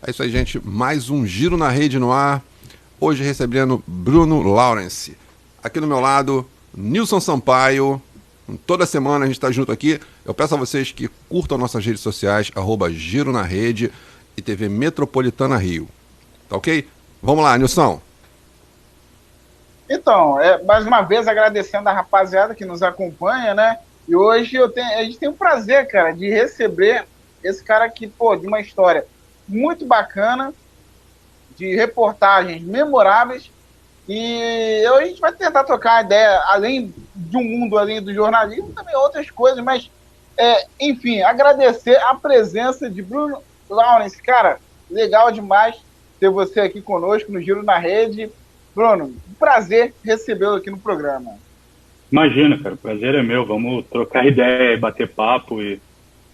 É isso aí, gente. Mais um Giro na Rede no ar. Hoje recebendo Bruno Lawrence. Aqui do meu lado, Nilson Sampaio. Toda semana a gente está junto aqui. Eu peço a vocês que curtam nossas redes sociais, @Giro na Rede e TV Metropolitana Rio. Tá ok? Vamos lá, Nilson. Então, mais uma vez agradecendo a rapaziada que nos acompanha, né? E hoje a gente tem o prazer, cara, de receber esse cara aqui, pô, de uma história muito bacana, de reportagens memoráveis. E a gente vai tentar tocar a ideia, além de um mundo além do jornalismo, também outras coisas, mas, enfim, agradecer a presença de Bruno Lawrence. Cara, legal demais ter você aqui conosco no Giro na Rede. Bruno, um prazer recebê-lo aqui no programa. Imagina, cara, o prazer é meu. Vamos trocar ideia, bater papo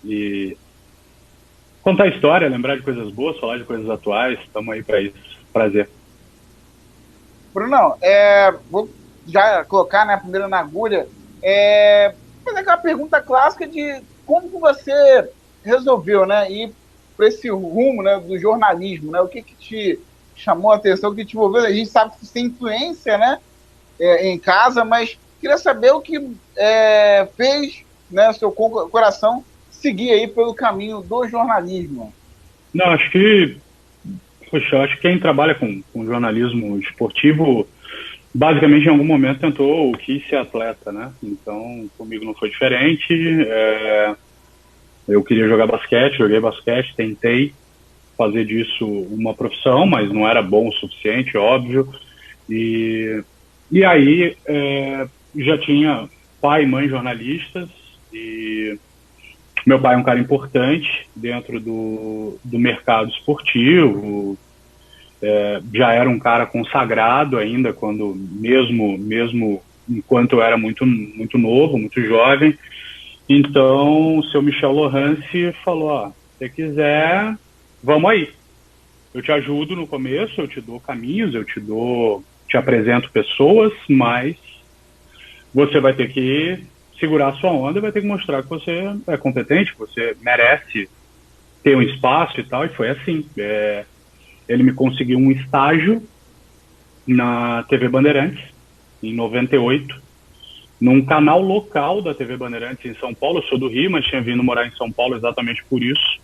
e contar história, lembrar de coisas boas, falar de coisas atuais. Estamos aí para isso. Prazer. Brunão, vou já colocar, né, primeiro na agulha, fazer aquela pergunta clássica de como que você resolveu, né, ir para esse rumo, né, do jornalismo, né? O que te chamou a atenção, o que te envolveu? A gente sabe que você tem influência, né, em casa, mas queria saber o que fez, né, seu coração seguir aí pelo caminho do jornalismo. Não, acho que quem trabalha com jornalismo esportivo, basicamente em algum momento tentou ou quis ser atleta, né? Então, comigo não foi diferente. Eu queria jogar basquete, joguei basquete, tentei fazer disso uma profissão, mas não era bom o suficiente, óbvio. E aí já tinha pai e mãe jornalistas, e meu pai é um cara importante dentro do mercado esportivo, já era um cara consagrado ainda, quando mesmo enquanto eu era muito novo, muito jovem. Então o seu Michel Lawrence falou: ó, se você quiser, vamos aí. Eu te ajudo no começo, eu te dou caminhos, te apresento pessoas, mas você vai ter que segurar a sua onda, vai ter que mostrar que você é competente, que você merece ter um espaço e tal. E foi assim. Ele me conseguiu um estágio na TV Bandeirantes, em 98, num canal local da TV Bandeirantes em São Paulo. Eu sou do Rio, mas tinha vindo morar em São Paulo exatamente por isso.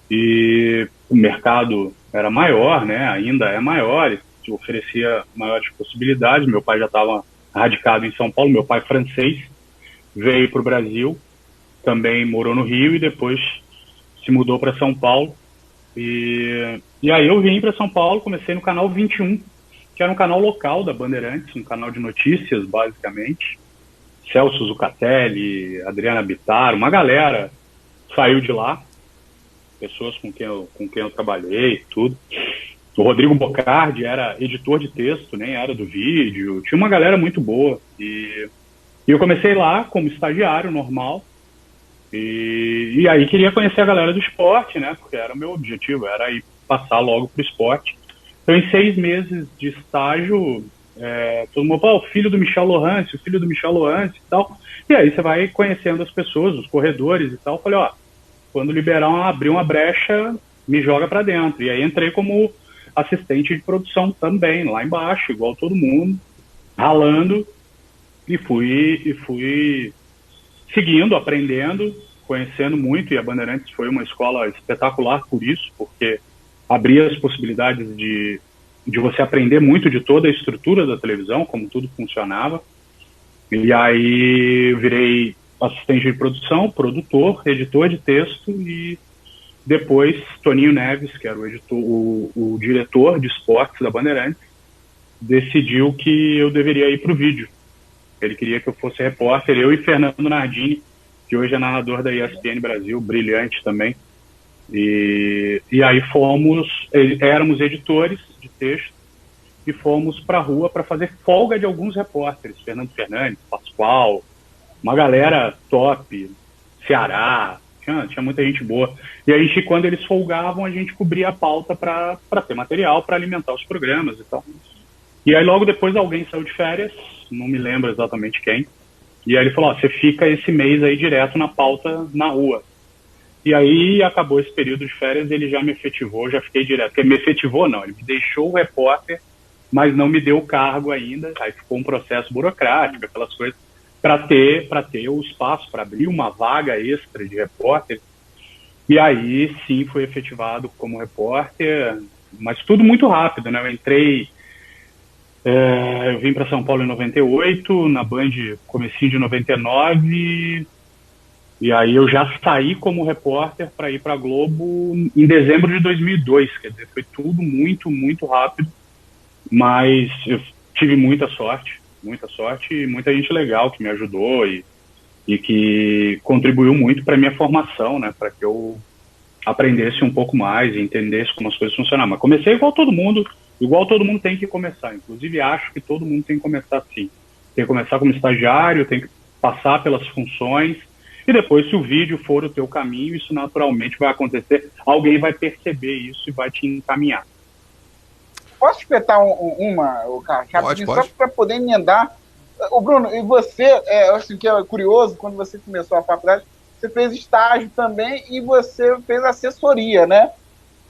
E o mercado era maior, né? Ainda é maior, e oferecia maiores possibilidades. Meu pai já estava radicado em São Paulo, meu pai francês, veio para o Brasil, também morou no Rio e depois se mudou para São Paulo. E aí eu vim para São Paulo, comecei no canal 21, que era um canal local da Bandeirantes, um canal de notícias, basicamente. Celso Zucatelli, Adriana Bittar, uma galera saiu de lá, pessoas com quem eu trabalhei, tudo. O Rodrigo Bocardi era editor de texto, nem era do vídeo, tinha uma galera muito boa. E eu comecei lá como estagiário normal, e aí queria conhecer a galera do esporte, né? Porque era o meu objetivo, era ir passar logo pro esporte. Então, em 6 meses de estágio, todo mundo falou: o filho do Michel Lawrence e tal. E aí você vai conhecendo as pessoas, os corredores e tal. Eu falei: ó, quando liberar, abrir uma brecha, me joga para dentro. E aí entrei como assistente de produção também, lá embaixo, igual todo mundo, ralando, e fui seguindo, aprendendo, conhecendo muito. E a Bandeirantes foi uma escola espetacular por isso, porque abria as possibilidades de você aprender muito de toda a estrutura da televisão, como tudo funcionava. E aí eu virei assistente de produção, produtor, editor de texto, e depois Toninho Neves, que era o diretor de esportes da Bandeirantes, decidiu que eu deveria ir para o vídeo. Ele queria que eu fosse repórter, eu e Fernando Nardini, que hoje é narrador da ESPN Brasil, brilhante também. E aí éramos editores de texto e fomos para a rua para fazer folga de alguns repórteres, Fernando Fernandes, Pascoal, uma galera top, Ceará, tinha muita gente boa. E aí, quando eles folgavam, a gente cobria a pauta para ter material, para alimentar os programas e tal. E aí logo depois alguém saiu de férias, não me lembro exatamente quem, e aí ele falou: ó, você fica esse mês aí direto na pauta na rua. E aí acabou esse período de férias, ele já me efetivou, já fiquei direto. Porque me efetivou não, ele me deixou o repórter, mas não me deu o cargo ainda. Aí ficou um processo burocrático, aquelas coisas, para ter o espaço, para abrir uma vaga extra de repórter. E aí sim fui efetivado como repórter, mas tudo muito rápido, né? Eu vim para São Paulo em 98, na Band comecinho de 99, e aí eu já saí como repórter para ir para a Globo em dezembro de 2002, quer dizer, foi tudo muito, muito rápido, mas eu tive muita sorte e muita gente legal que me ajudou e que contribuiu muito para minha formação, né, para que eu aprendesse um pouco mais e entendesse como as coisas funcionavam. Mas comecei igual todo mundo tem que começar. Inclusive, acho que todo mundo tem que começar assim. Tem que começar como estagiário, tem que passar pelas funções, e depois, se o vídeo for o teu caminho, isso naturalmente vai acontecer. Alguém vai perceber isso e vai te encaminhar. Posso espetar uma, cara? Pode. Só para poder emendar. O Bruno, e você, eu acho que é curioso, quando você começou a faculdade, você fez estágio também e você fez assessoria, né?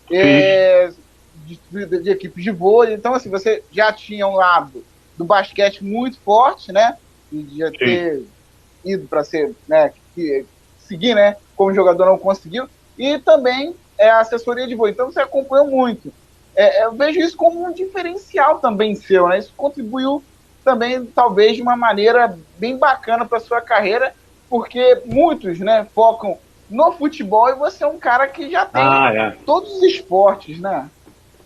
De equipes de vôlei. Então, assim, você já tinha um lado do basquete muito forte, né? E já ter ido para ser, né? Seguir, né? Como jogador não conseguiu. E também a assessoria de vôlei. Então, você acompanhou muito. Eu vejo isso como um diferencial também seu, né? Isso contribuiu também, talvez, de uma maneira bem bacana para sua carreira, porque muitos, né, focam no futebol e você é um cara que já tem todos os esportes, né?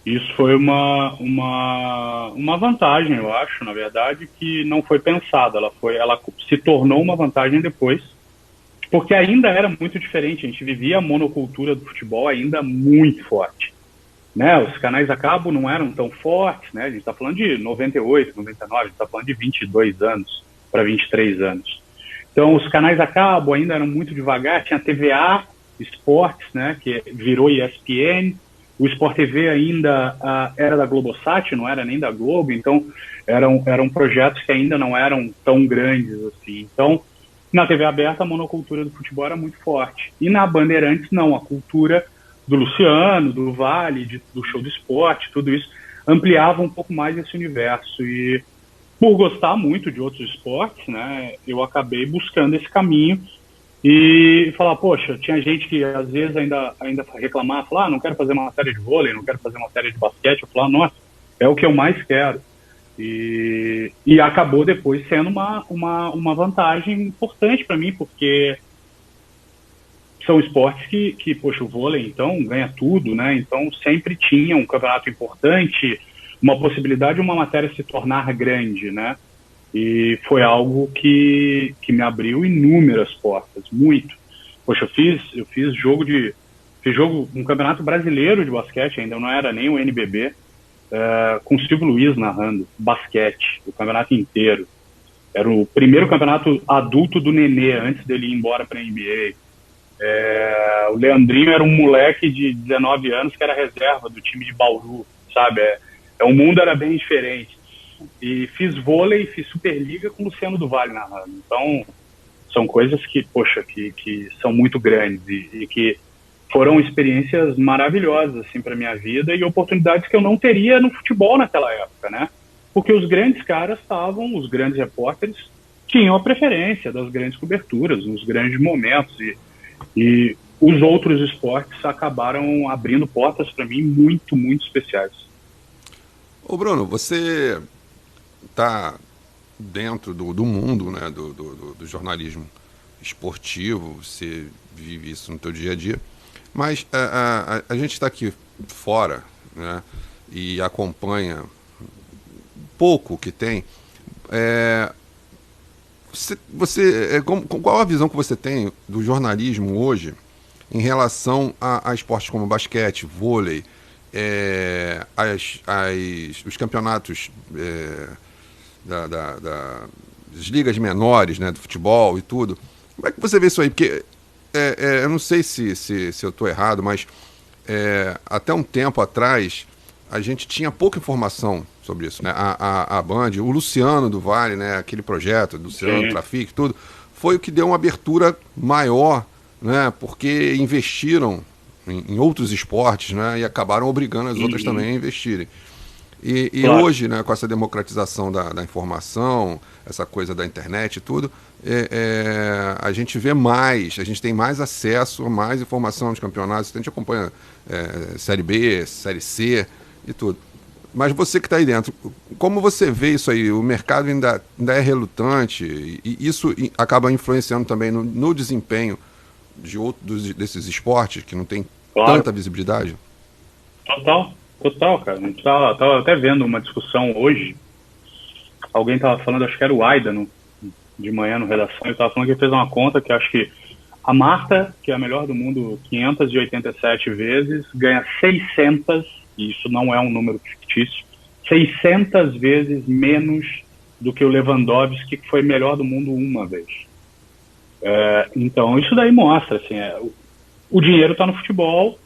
Isso foi uma vantagem, eu acho, na verdade, que não foi pensada. Ela se tornou uma vantagem depois, porque ainda era muito diferente. A gente vivia a monocultura do futebol ainda muito forte, né? Os canais a cabo não eram tão fortes, né? A gente está falando de 98, 99, a gente está falando de 22 anos para 23 anos. Então, os canais a cabo ainda eram muito devagar. Tinha TVA Esportes, né, que virou ESPN. O Sport TV ainda era da Globosat, não era nem da Globo. Então, eram projetos que ainda não eram tão grandes assim. Então, na TV aberta, a monocultura do futebol era muito forte. E na Bandeirantes, não. A cultura do Luciano, do Vale, do Show do Esporte, tudo isso ampliava um pouco mais esse universo. E por gostar muito de outros esportes, né, eu acabei buscando esse caminho e falar, poxa, tinha gente que às vezes ainda reclamava, falar, não quero fazer uma matéria de vôlei, não quero fazer uma matéria de basquete. Eu falava, nossa, é o que eu mais quero. E acabou depois sendo uma vantagem importante para mim, porque são esportes que, poxa, o vôlei, então, ganha tudo, né? Então, sempre tinha um campeonato importante, uma possibilidade de uma matéria se tornar grande, né? E foi algo que me abriu inúmeras portas, muito. Poxa, eu fiz um campeonato brasileiro de basquete, ainda não era nem o NBB, com o Silvio Luiz narrando basquete, o campeonato inteiro. Era o primeiro campeonato adulto do Nenê, antes dele ir embora para a NBA. O Leandrinho era um moleque de 19 anos que era reserva do time de Bauru, sabe? O mundo era bem diferente. E fiz vôlei, fiz Superliga com o Luciano do Vale narrando. Então, são coisas que, poxa, que são muito grandes e que foram experiências maravilhosas, assim, para minha vida e oportunidades que eu não teria no futebol naquela época, né? Porque os grandes caras os grandes repórteres tinham a preferência das grandes coberturas, nos grandes momentos e os outros esportes acabaram abrindo portas para mim muito, muito especiais. Ô Bruno, você está dentro do mundo, né, do jornalismo esportivo, você vive isso no teu dia a dia, mas a gente está aqui fora, né, e acompanha pouco que tem. Qual a visão que você tem do jornalismo hoje em relação a esportes como basquete, vôlei, os campeonatos das ligas menores, né, do futebol e tudo? Como é que você vê isso aí? Porque eu não sei se eu estou errado, mas até um tempo atrás a gente tinha pouca informação sobre isso, né? A Band, o Luciano do Vale, né, aquele projeto do Luciano, Trafic, tudo, foi o que deu uma abertura maior né, porque investiram em outros esportes, né, e acabaram obrigando as outras também a investirem. E Claro. hoje, né, com essa democratização da informação, essa coisa da internet e tudo, a gente vê mais, a gente tem mais acesso, mais informação de campeonatos, a gente acompanha Série B, Série C e tudo. Mas você que está aí dentro, como você vê isso aí? O mercado ainda é relutante e isso acaba influenciando também no desempenho desses esportes que não tem tanta visibilidade? Total, cara. A gente tava até vendo uma discussão hoje. Alguém tava falando, acho que era o Aida de manhã no Redação, ele tava falando que ele fez uma conta que acho que a Marta, que é a melhor do mundo 587 vezes, ganha 600, e isso não é um número fictício, 600 vezes menos do que o Lewandowski, que foi melhor do mundo uma vez. Então, isso daí mostra, assim, o dinheiro está no futebol,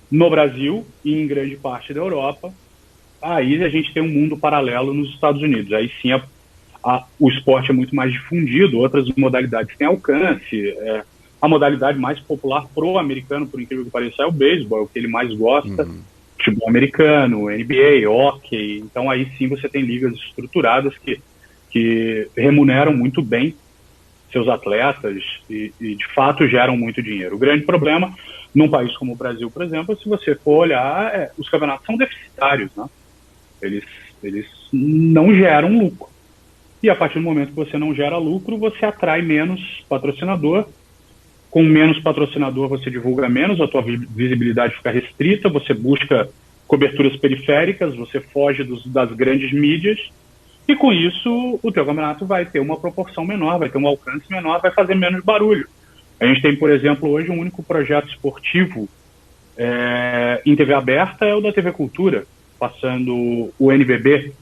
no Brasil e em grande parte da Europa. Aí a gente tem um mundo paralelo nos Estados Unidos. Aí sim o esporte é muito mais difundido, outras modalidades têm alcance. A modalidade mais popular pro americano, por incrível que pareça, é o beisebol, é o que ele mais gosta. Futebol americano, NBA, hockey. Então aí sim você tem ligas estruturadas que remuneram muito bem seus atletas e de fato geram muito dinheiro. O grande problema num país como o Brasil, por exemplo, se você for olhar, os campeonatos são deficitários, né? Eles não geram lucro. E a partir do momento que você não gera lucro, você atrai menos patrocinador. Com menos patrocinador, você divulga menos, a tua visibilidade fica restrita, você busca coberturas periféricas, você foge das grandes mídias, e com isso o teu campeonato vai ter uma proporção menor, vai ter um alcance menor, vai fazer menos barulho. A gente tem, por exemplo, hoje um único projeto esportivo em TV aberta, é o da TV Cultura, passando o NBB,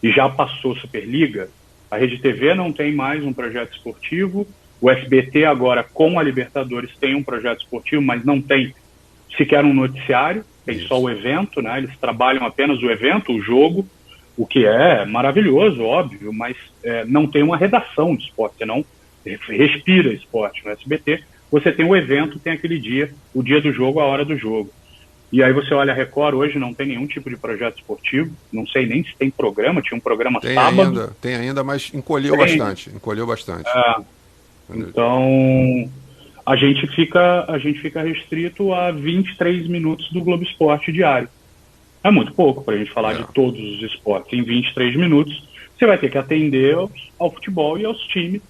e já passou Superliga. A Rede TV não tem mais um projeto esportivo, o SBT agora com a Libertadores tem um projeto esportivo, mas não tem sequer um noticiário, tem só o evento, né? Eles trabalham apenas o evento, o jogo, o que é maravilhoso, óbvio, mas não tem uma redação de esporte, você não respira esporte. No SBT você tem o evento, tem aquele dia, o dia do jogo, a hora do jogo. E aí você olha a Record, hoje não tem nenhum tipo de projeto esportivo, não sei nem se tem programa, tinha um programa sábado. Tem ainda, mas encolheu bastante. Então, a gente fica restrito a 23 minutos do Globo Esporte diário. É muito pouco para a gente falar de todos os esportes. Em 23 minutos, você vai ter que atender ao futebol e aos times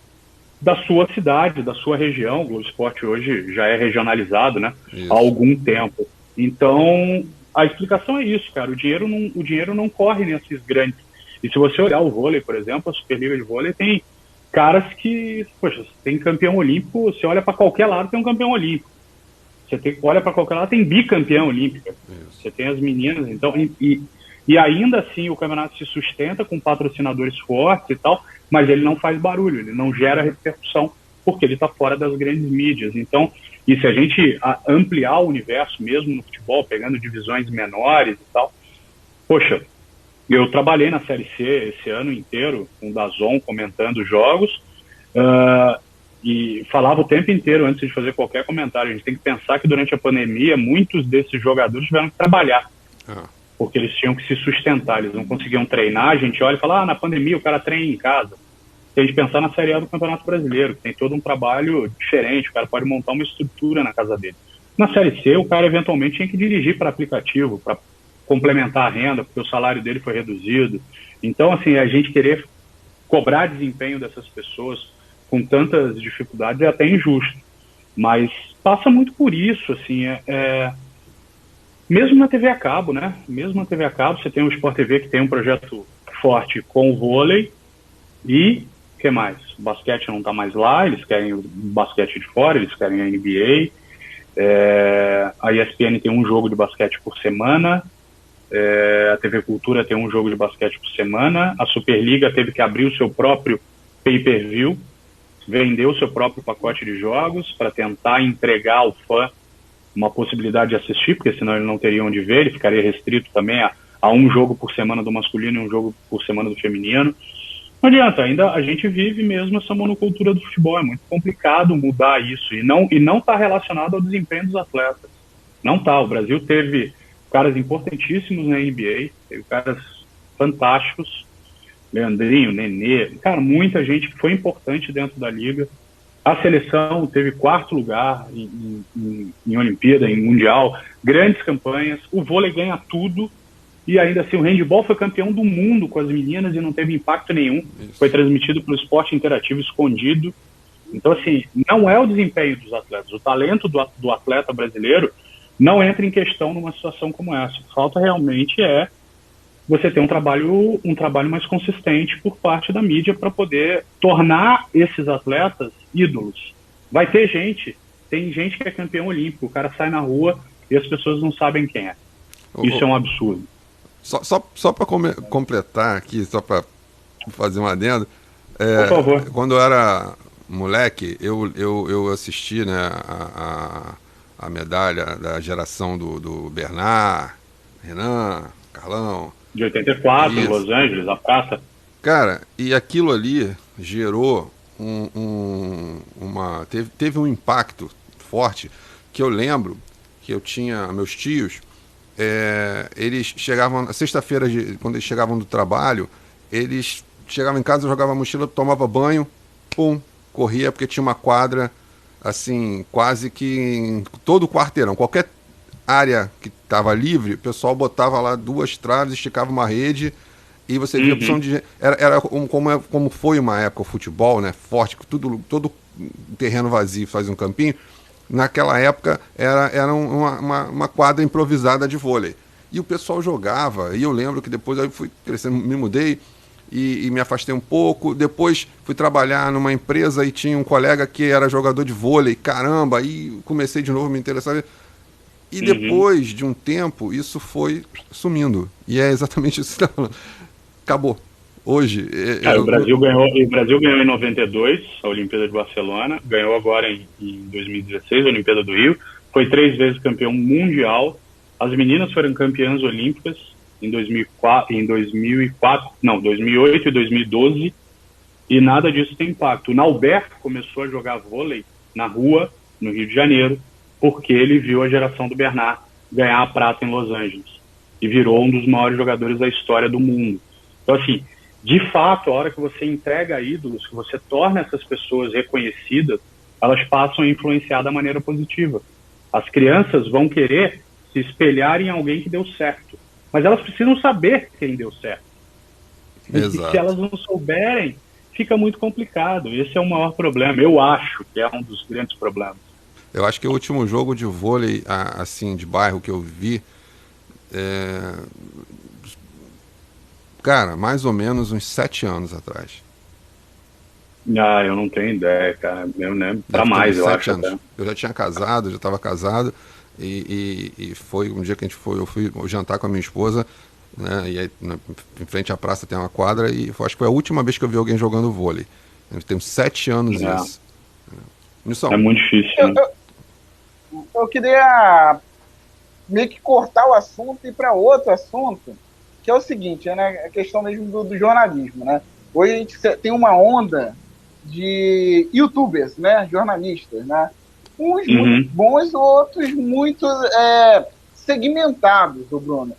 da sua cidade, da sua região. O Globo Esporte hoje já é regionalizado, né? Há algum tempo. Então, a explicação é isso, cara. O dinheiro não corre nesses grandes. E se você olhar o vôlei, por exemplo, a Superliga de vôlei tem caras que, poxa, tem campeão olímpico, você olha para qualquer lado, tem um campeão olímpico. Olha para qualquer lado, tem bicampeão olímpico. Você tem as meninas, então, e ainda assim o campeonato se sustenta com patrocinadores fortes e tal, mas ele não faz barulho, ele não gera repercussão, porque ele está fora das grandes mídias. Então, e se a gente ampliar o universo mesmo no futebol, pegando divisões menores e tal, poxa, eu trabalhei na Série C esse ano inteiro, com o DAZN, comentando jogos, e falava o tempo inteiro antes de fazer qualquer comentário. A gente tem que pensar que durante a pandemia, muitos desses jogadores tiveram que trabalhar, porque eles tinham que se sustentar, eles não conseguiam treinar. A gente olha e fala, na pandemia o cara treina em casa. Se a gente pensar na Série A do Campeonato Brasileiro, que tem todo um trabalho diferente, o cara pode montar uma estrutura na casa dele. Na Série C, o cara eventualmente tinha que dirigir para aplicativo, para complementar a renda, porque o salário dele foi reduzido. Então, assim, a gente querer cobrar desempenho dessas pessoas com tantas dificuldades é até injusto. Mas passa muito por isso, assim, mesmo na TV a cabo, né? Mesmo na TV a cabo, você tem o Sport TV, que tem um projeto forte com o vôlei, e o que mais? O basquete não está mais lá, eles querem o basquete de fora, eles querem a NBA, a ESPN tem um jogo de basquete por semana, a TV Cultura tem um jogo de basquete por semana, a Superliga teve que abrir o seu próprio pay-per-view, vender o seu próprio pacote de jogos para tentar entregar ao fã uma possibilidade de assistir, porque senão ele não teria onde ver, ele ficaria restrito também a um jogo por semana do masculino e um jogo por semana do feminino. Não adianta, ainda a gente vive mesmo essa monocultura do futebol, é muito complicado mudar isso, e não está relacionado ao desempenho dos atletas. Não está, o Brasil teve caras importantíssimos na NBA, teve caras fantásticos, Leandrinho, Nenê, cara, muita gente que foi importante dentro da liga. A seleção teve 4º lugar em Olimpíada, em Mundial, grandes campanhas, o vôlei ganha tudo, e ainda assim o handebol foi campeão do mundo com as meninas e não teve impacto nenhum. Isso. Foi transmitido pelo esporte interativo escondido. Então, assim, não é o desempenho dos atletas. O talento do atleta brasileiro não entra em questão numa situação como essa. O que falta realmente é você ter um trabalho mais consistente por parte da mídia para poder tornar esses atletas ídolos. Vai ter tem gente que é campeão olímpico, o cara sai na rua e as pessoas não sabem quem é. Isso é um absurdo. Só para completar aqui, só para fazer um adendo, por favor. Quando eu era moleque, eu assisti, né, a medalha da geração do Bernard, Renan, Carlão. De 84, em Los Angeles, a prata. Cara, e aquilo ali gerou teve um impacto forte, que eu lembro que eu tinha meus tios. Eles chegavam na sexta-feira, quando eles chegavam do trabalho, eles chegavam em casa, jogavam a mochila, tomava banho, pum, corria, porque tinha uma quadra assim, quase que em todo o quarteirão, qualquer área que estava livre, o pessoal botava lá 2 traves, esticava uma rede e você via a opção de... Era como foi uma época o futebol, né, forte, todo terreno vazio fazia um campinho. Naquela época era uma quadra improvisada de vôlei. E o pessoal jogava, e eu lembro que depois eu fui crescendo, me mudei e me afastei um pouco. Depois fui trabalhar numa empresa e tinha um colega que era jogador de vôlei, caramba, aí comecei de novo a me interessar. E depois de um tempo, isso foi sumindo. E é exatamente isso que você está falando. Acabou. Hoje... O Brasil ganhou em 92, a Olimpíada de Barcelona, ganhou agora em 2016, a Olimpíada do Rio, foi 3 vezes campeão mundial. As meninas foram campeãs olímpicas em 2008 e 2012, e nada disso tem impacto. O Nauber começou a jogar vôlei na rua, no Rio de Janeiro, porque ele viu a geração do Bernard ganhar a prata em Los Angeles, e virou um dos maiores jogadores da história do mundo. Então, assim, de fato, a hora que você entrega ídolos, que você torna essas pessoas reconhecidas, elas passam a influenciar da maneira positiva. As crianças vão querer se espelhar em alguém que deu certo, mas elas precisam saber quem deu certo. Exato. E se elas não souberem, fica muito complicado. Esse é o maior problema. Eu acho que é um dos grandes problemas. Eu acho que o último jogo de vôlei, assim, de bairro que eu vi, cara, mais ou menos uns 7 anos atrás. Eu não tenho ideia, cara. Eu lembro. Pra mais, eu acho. Anos. Eu já tinha casado, já estava casado, e foi um dia que eu fui jantar com a minha esposa, né, e aí em frente à praça tem uma quadra, e acho que foi a última vez que eu vi alguém jogando vôlei. Eu tenho 7 anos isso. É muito difícil, né? Eu queria meio que cortar o assunto e ir para outro assunto, que é o seguinte, né, a questão mesmo do jornalismo, né? Hoje a gente tem uma onda de youtubers, né, jornalistas, né? Uns muito bons, outros muito segmentados, do Bruno.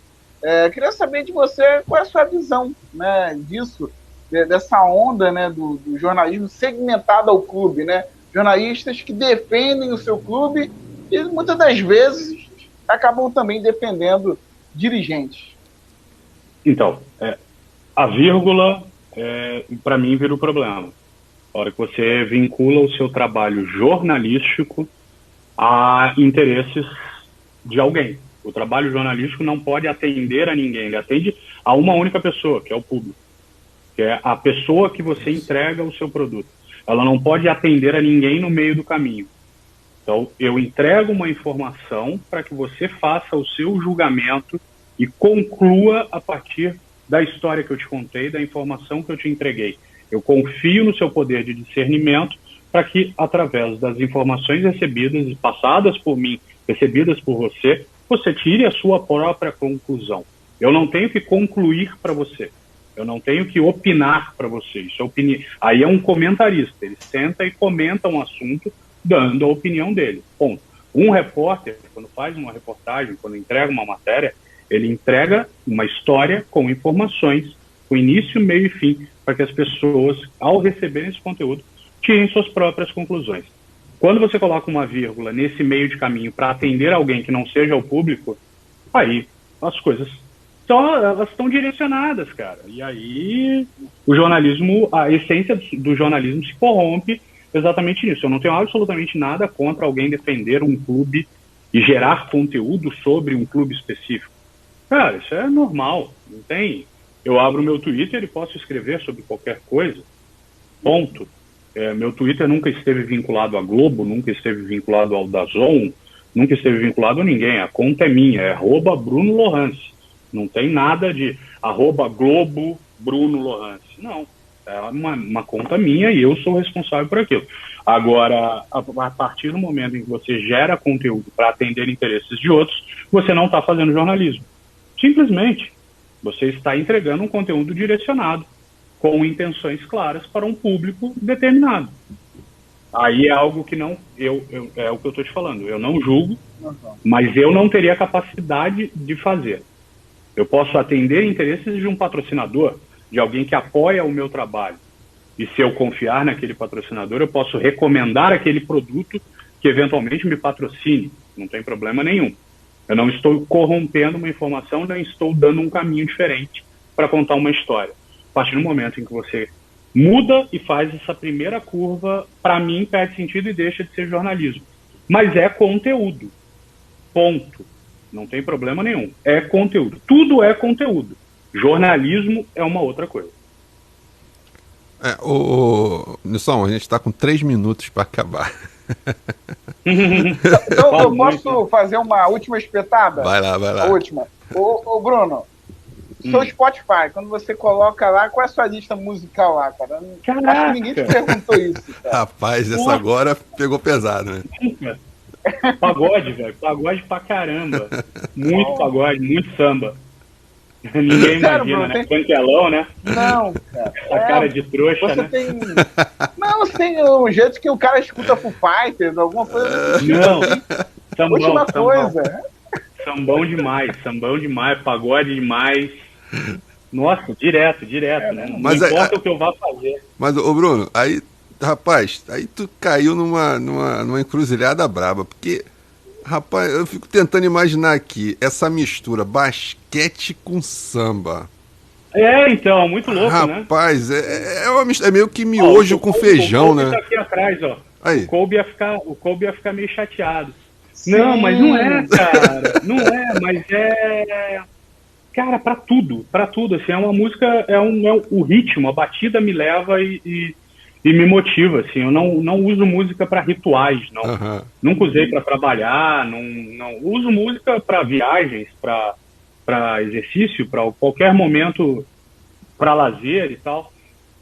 Queria saber de você qual é a sua visão, né, disso, dessa onda, né, do jornalismo segmentado ao clube, né? Jornalistas que defendem o seu clube e muitas das vezes acabam também defendendo dirigentes. Então, a vírgula, para mim, vira o problema. A hora que você vincula o seu trabalho jornalístico a interesses de alguém. O trabalho jornalístico não pode atender a ninguém, ele atende a uma única pessoa, que é o público, que é a pessoa que você entrega o seu produto. Ela não pode atender a ninguém no meio do caminho. Então, eu entrego uma informação para que você faça o seu julgamento e conclua a partir da história que eu te contei, da informação que eu te entreguei. Eu confio no seu poder de discernimento para que, através das informações recebidas e passadas por mim, recebidas por você tire a sua própria conclusão. Eu não tenho que concluir para você. Eu não tenho que opinar para você. Isso é Aí é um comentarista. Ele senta e comenta um assunto, dando a opinião dele. Ponto. Um repórter, quando faz uma reportagem, quando entrega uma matéria, ele entrega uma história com informações, com início, meio e fim, para que as pessoas, ao receberem esse conteúdo, tirem suas próprias conclusões. Quando você coloca uma vírgula nesse meio de caminho para atender alguém que não seja o público, aí as coisas elas estão direcionadas, cara. E aí o jornalismo, a essência do jornalismo se corrompe exatamente nisso. Eu não tenho absolutamente nada contra alguém defender um clube e gerar conteúdo sobre um clube específico. Cara, isso é normal, não tem... Eu abro meu Twitter e posso escrever sobre qualquer coisa. Ponto. Meu Twitter nunca esteve vinculado à Globo, nunca esteve vinculado ao DAZN, nunca esteve vinculado a ninguém. A conta é minha, é @Bruno Lorance. Não tem nada de @Globo Bruno Lorance. Não. É uma conta minha e eu sou responsável por aquilo. Agora, a partir do momento em que você gera conteúdo para atender interesses de outros, você não está fazendo jornalismo. Simplesmente. Você está entregando um conteúdo direcionado, com intenções claras para um público determinado. Aí é algo que não... é o que eu estou te falando. Eu não julgo, mas eu não teria capacidade de fazer. Eu posso atender interesses de um patrocinador, de alguém que apoia o meu trabalho. E se eu confiar naquele patrocinador, eu posso recomendar aquele produto que eventualmente me patrocine. Não tem problema nenhum. Eu não estou corrompendo uma informação, nem estou dando um caminho diferente para contar uma história. A partir do momento em que você muda e faz essa primeira curva, para mim perde sentido e deixa de ser jornalismo. Mas é conteúdo. Ponto. Não tem problema nenhum. É conteúdo. Tudo é conteúdo. Jornalismo é uma outra coisa. Nilson, a gente está com 3 minutos para acabar. Então eu posso fazer uma última espetada? Vai lá. A última. Ô Bruno, seu Spotify, quando você coloca lá, qual é a sua lista musical lá, cara? Caraca. Acho que ninguém te perguntou isso, cara. Rapaz, essa agora pegou pesado, né? Pagode, velho. Pagode pra caramba. Muito pagode, muito samba. Ninguém imagina, né? Pantelão, né? Não, cara. A cara de trouxa, você né? Não, você tem um jeito que o cara escuta Foo Fighters, alguma coisa do tipo. Não. Sambão, Última coisa. Sambão demais, pagode demais. Nossa, direto, né? Não importa o que eu vá fazer. Mas, ô Bruno, aí, rapaz, aí tu caiu numa encruzilhada braba, porque... Rapaz, eu fico tentando imaginar aqui essa mistura basquete com samba. Então, muito louco, rapaz, né? Rapaz, é meio que miojo com feijão, né? Tá aqui atrás, ó. Aí. O Kobe ia ficar meio chateado. Sim. Não, mas não é, cara. Não é, mas é... Cara, pra tudo, assim, é uma música, o ritmo, a batida me leva e me motiva, assim. Eu não uso música para rituais, não. Uhum. Nunca usei para trabalhar, não uso música para viagens, para exercício, para qualquer momento, para lazer e tal.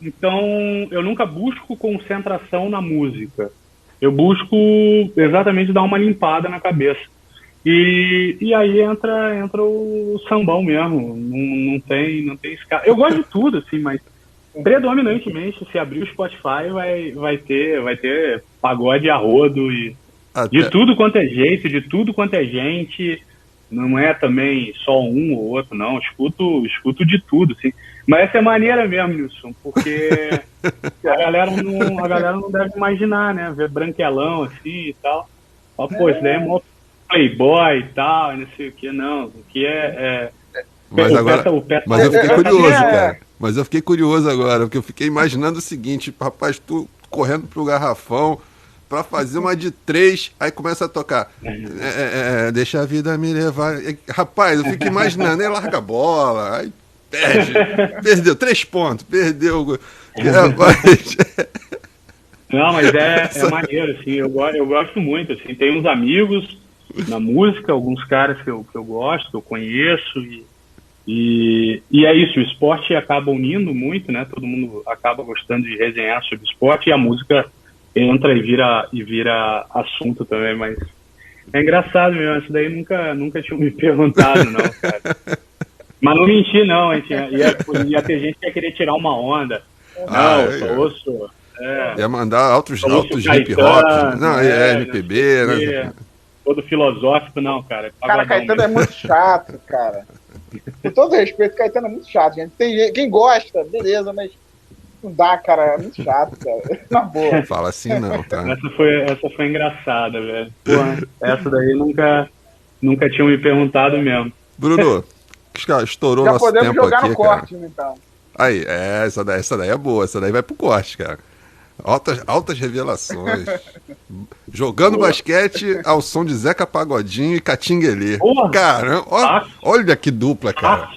Então, eu nunca busco concentração na música. Eu busco exatamente dar uma limpada na cabeça. E aí entra o sambão mesmo. Não tem escala. Eu gosto de tudo, assim, mas predominantemente, se abrir o Spotify, vai ter pagode a rodo e de tudo quanto é jeito, de tudo quanto é gente. Não é também só um ou outro, não. Escuto de tudo, assim. Mas essa é maneira mesmo, Nilson, porque a galera não deve imaginar, né? Ver branquelão assim e tal. Ó, pô, isso daí é mó playboy e tal, não sei o que, não. O que Mas eu fiquei curioso, cara. Mas eu fiquei curioso agora, porque eu fiquei imaginando o seguinte, rapaz, tu correndo pro garrafão pra fazer uma de 3, aí começa a tocar. Deixa a vida me levar. Rapaz, eu fico imaginando, aí larga a bola, aí perdeu 3 pontos, perdeu. Rapaz. Não, mas é maneiro, assim, eu gosto muito, assim, tem uns amigos na música, alguns caras que eu gosto, que eu conheço, e é isso, o esporte acaba unindo muito, né? Todo mundo acaba gostando de resenhar sobre esporte e a música entra e vira assunto também, mas é engraçado mesmo, isso daí nunca tinham me perguntado, não, cara. Mas não menti, não. Ia ter gente que ia querer tirar uma onda. Não, eu só ouço... Ia mandar altos hip hop. Não, MPB, né? Todo filosófico, não, cara. Cara, Caetano é muito chato, cara. Com todo respeito, Caetano é muito chato, gente. Tem quem gosta, beleza, mas não dá, cara. É muito chato, cara. Na boa. Fala assim não, tá? Essa foi engraçada, velho. Porra, essa daí nunca tinham me perguntado mesmo. Bruno, estourou nosso tempo aqui, já podemos jogar no corte, então. Aí, essa daí é boa. Essa daí vai pro corte, cara. Altas revelações. Jogando basquete ao som de Zeca Pagodinho e Catinguelê. Caramba, olha que dupla, cara.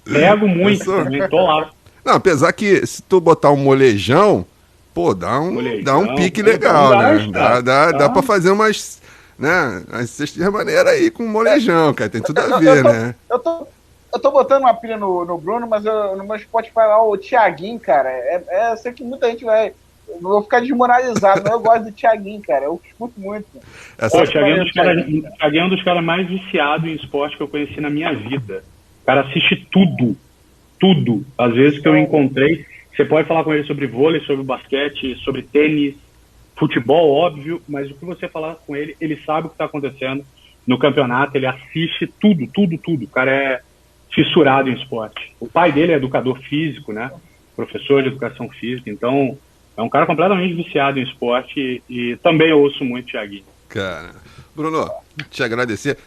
Pego muito também, tô lá. Não, apesar que se tu botar um molejão, pô, dá um pique legal, né? Dá pra fazer umas, né, umas cestas maneiras aí com molejão, cara. Tem tudo a ver, né? Eu tô botando uma pilha no Bruno, mas no meu Spotify lá, o Thiaguinho, cara, eu sei que muita gente vai... Eu vou ficar desmoralizado, mas eu gosto do Thiaguinho, cara. Eu escuto muito. O Thiaguinho é um dos caras mais viciados em esporte que eu conheci na minha vida. O cara assiste tudo. Tudo. Às vezes que eu encontrei, você pode falar com ele sobre vôlei, sobre basquete, sobre tênis, futebol, óbvio, mas o que você falar com ele, ele sabe o que está acontecendo no campeonato, ele assiste tudo. O cara é fissurado em esporte. O pai dele é educador físico, né? Professor de educação física, então... É um cara completamente viciado em esporte e também eu ouço muito Thiaguinho. Cara, Bruno, te agradecer.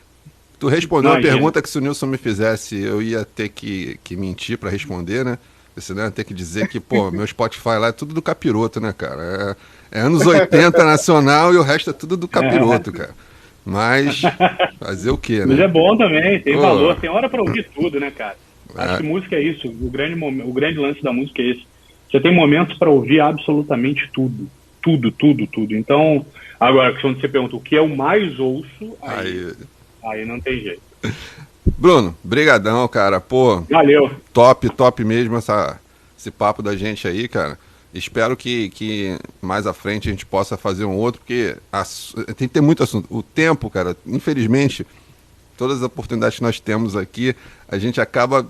Tu respondeu uma pergunta que se o Nilson me fizesse, eu ia ter que mentir para responder, né? Senão eu ia ter que dizer que, pô, meu Spotify lá é tudo do capiroto, né, cara? É anos 80 nacional e o resto é tudo do capiroto, cara. Mas fazer o quê, né? Mas é bom também, tem valor, tem hora para ouvir tudo, né, cara? Acho que música é isso, o grande lance da música é esse. Você tem momentos para ouvir absolutamente tudo. Então, agora, quando você pergunta o que eu mais ouço, aí não tem jeito. Bruno, brigadão, cara. Pô, valeu. Top mesmo esse papo da gente aí, cara. Espero que mais à frente a gente possa fazer um outro, porque tem que ter muito assunto. O tempo, cara, infelizmente... Todas as oportunidades que nós temos aqui, a gente acaba,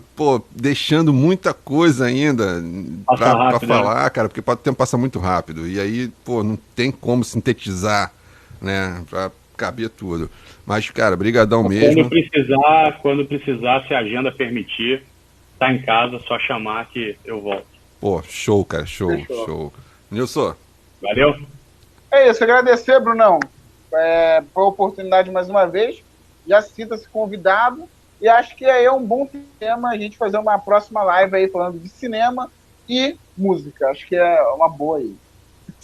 deixando muita coisa ainda para falar, né? Cara, porque o tempo passa muito rápido. E aí, não tem como sintetizar, né, para caber tudo. Mas, cara, brigadão mesmo. Quando precisar, se a agenda permitir, tá em casa, só chamar que eu volto. Pô, show, cara, show. Nilson. Valeu. É isso, agradecer, Brunão, por a oportunidade mais uma vez. Já sinta-se convidado e acho que aí é um bom tema a gente fazer uma próxima live aí falando de cinema e música. Acho que é uma boa aí.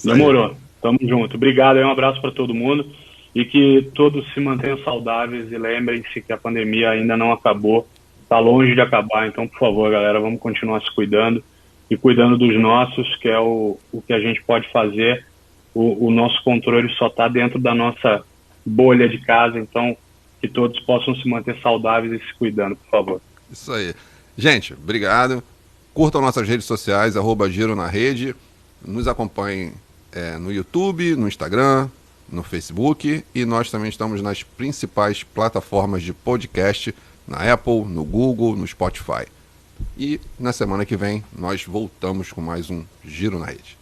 Demorou. Tamo junto. Obrigado aí, um abraço para todo mundo e que todos se mantenham saudáveis e lembrem-se que a pandemia ainda não acabou, tá longe de acabar, então por favor, galera, vamos continuar se cuidando e cuidando dos nossos, que é o que a gente pode fazer. O nosso controle só tá dentro da nossa bolha de casa, então que todos possam se manter saudáveis e se cuidando, por favor. Isso aí. Gente, obrigado. Curtam nossas redes sociais, @Giro na Rede. Nos acompanhem no YouTube, no Instagram, no Facebook. E nós também estamos nas principais plataformas de podcast, na Apple, no Google, no Spotify. E na semana que vem nós voltamos com mais um Giro na Rede.